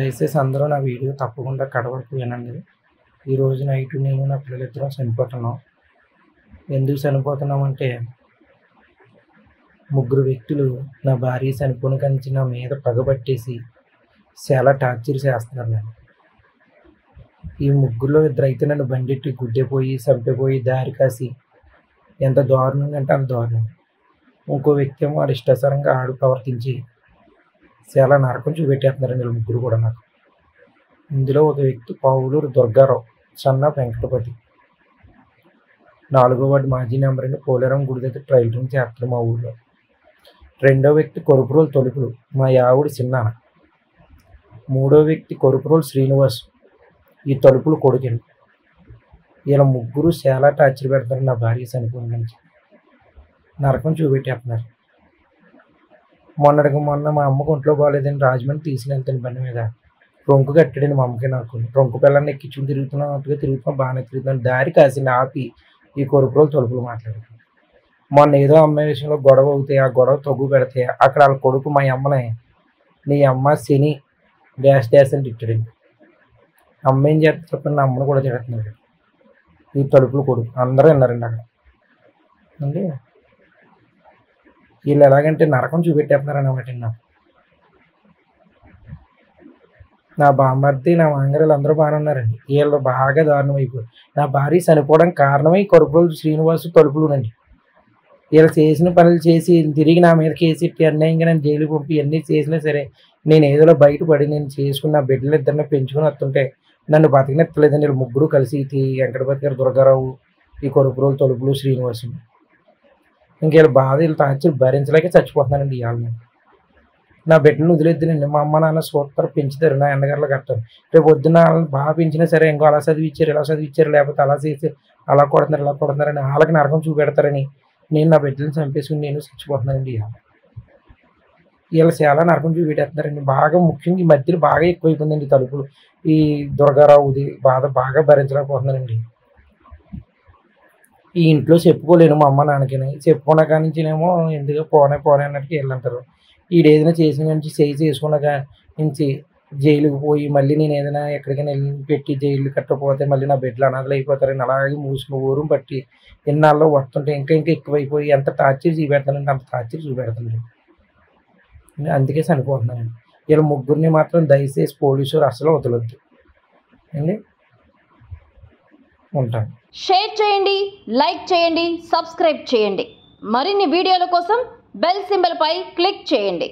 దయచేసి అందరూ నా వీడియో తప్పకుండా కడ వరకు వినండి. ఈరోజు నైట్ నేను నా పిల్లలిద్దరం చనిపోతున్నాం. ఎందుకు చనిపోతున్నామంటే, ముగ్గురు వ్యక్తులు నా భార్య చనిపోయిన కాంచి నా మీద పగబట్టేసి చాలా టార్చర్ చేస్తున్నారు నన్ను. ఈ ముగ్గురులో ఇద్దరైతే నన్ను బండెట్టి గుడ్డెపోయి చంపిపోయి దారి కాసి ఎంత దారుణంగా అంటే అంత దారుణం. ఇంకో వ్యక్తి ఏమో వాడు ఇష్టానుసారంగా ప్రవర్తించి చాలా నరకం చూపెట్టేస్తున్నారండి వీళ్ళు ముగ్గురు కూడా నాకు. ఇందులో ఒక వ్యక్తి పావులూరు దుర్గారావు, సన్న వెంకటపతి, 4వ వార్డు మాజీ నెంబర్ అండి, పోలేరం గుడి దగ్గర ట్రైలరింగ్ చేస్తారు మా ఊళ్ళో. రెండో వ్యక్తి కొరుపురోలు తొలుపులు, మా యావుడి చిన్నాన్న. మూడో వ్యక్తి కొరుపురోలు శ్రీనివాస్, ఈ తలుపులు కొడుకండి. వీళ్ళ ముగ్గురు చాలా టార్చర్ పెడతారు నా భార్య చనిపోయిన నుంచి. నరకం చూపెట్టేస్తున్నారు. మొన్నటికి మొన్న మా అమ్మకు ఒంట్లో బాగాలేదని రాజమండ్రి తీసుకుని వెళ్తాను బండి మీద. రొంకు కట్టాడండి మా అమ్మకి నాకు. రొంకు పిల్లల్ని ఎక్కించుకుని తిరుగుతున్నాం బాగానే తిరుగుతున్నాను. దారి కాసింది ఆపి ఈ కొరుపురోలు తలుపులు మాట్లాడుతున్నాను. మొన్న ఏదో అమ్మాయి విషయంలో గొడవ అవుతాయి, ఆ గొడవ తగ్గు పెడితే అక్కడ వాళ్ళ కొడుకు మా అమ్మని నీ అమ్మ శని డాష్ అని తిట్టాడండి. అమ్మ ఏం చేస్తే చెప్పండి, నా అమ్మను కూడా తిడుతున్నాడు ఈ తలుపులు కొడుకు. అందరూ విన్నారండి అక్కడ అండి. వీళ్ళు ఎలాగంటే నరకం చూపెట్టేస్తున్నారు అన్నమాట. నా బామ్మర్ది నా మాంగర్యాలు అందరూ బాగానే ఉన్నారండి. వీళ్ళు బాగా దారుణం అయిపోయి నా భార్య చనిపోవడానికి కారణమే ఈ కొరుపురోలు శ్రీనివాసు తలుపులునండి. వీళ్ళు చేసిన పనులు చేసి తిరిగి నా మీద కేసు ఎట్టి అన్యాయంగా నేను జైలు పంపి ఇవన్నీ చేసినా సరే నేను ఏదో బయటపడి నేను చేసుకుని నా బిడ్డలు ఇద్దరిని పెంచుకుని వస్తుంటే నన్ను బతికినెత్తలేదండి. వీళ్ళు ముగ్గురు కలిసి వెంకటపతి గారు, దుర్గారావు, ఈ కొరుపురోలు తలుపులు శ్రీనివాసు. ఇంకేళ్ళ బాధ వీళ్ళు టార్చర్ భరించలేక చచ్చిపోతున్నానండి ఇవాళ. నా బిడ్డలను వదిలేద్దునండి. మా అమ్మ నాన్న సూపర్ పెంచుతారు, నా ఎండగర్లు కట్టారు. రేపు పొద్దున్న వాళ్ళని బాగా పెంచినా సరే ఇంకో అలా చదివిచ్చారు ఇలా చదివిచ్చారు, లేకపోతే అలా చేసి అలా కొడుతున్నారు ఇలా కొడుతున్నారని వాళ్ళకి నరకం చూపెడతారని నేను నా బిడ్డలను చంపేసుకుని నేను చచ్చిపోతున్నానండి ఇవాళ. వీళ్ళు చాలా నరకం చూపెట్టేస్తున్నారండి. బాగా ముఖ్యంగా ఈ మధ్యలో బాగా ఎక్కువైపోయిందండి తలుపులు. ఈ దుర్గారావుది బాధ బాగా భరించలేకపోతున్నానండి. ఈ ఇంట్లో చెప్పుకోలేను మా అమ్మ నాన్నకి. చెప్పుకున్న కాడి నుంచినేమో ఎందుకు పోనే అన్నట్టుకి వెళ్ళంటారు. ఈడేదైనా చేసిన నుంచి చేసుకున్న నుంచి జైలుకి పోయి మళ్ళీ నేను ఏదైనా ఎక్కడికైనా వెళ్ళి పెట్టి జైలు కట్టకపోతే మళ్ళీ నా బిడ్డలు అనాథలు అయిపోతారని అలాగే మూసుకుని ఊరం పట్టి ఇన్నాళ్ళు వస్తుంటే ఇంకా ఎక్కువైపోయి ఎంత టార్చర్ చూపెడతానండి అంత టార్చర్ చూపెడతానండి. అందుకే చనిపోతున్నానండి. వీళ్ళ ముగ్గురిని మాత్రం దయచేసి పోలీసులు అసలు వదలొద్దు అండి. ఉంటాను. షేర్ చేయండి, లైక్ చేయండి, సబ్స్క్రైబ్ చేయండి. మరిన్ని వీడియోల కోసం బెల్ సింబల్ పై క్లిక్ చేయండి.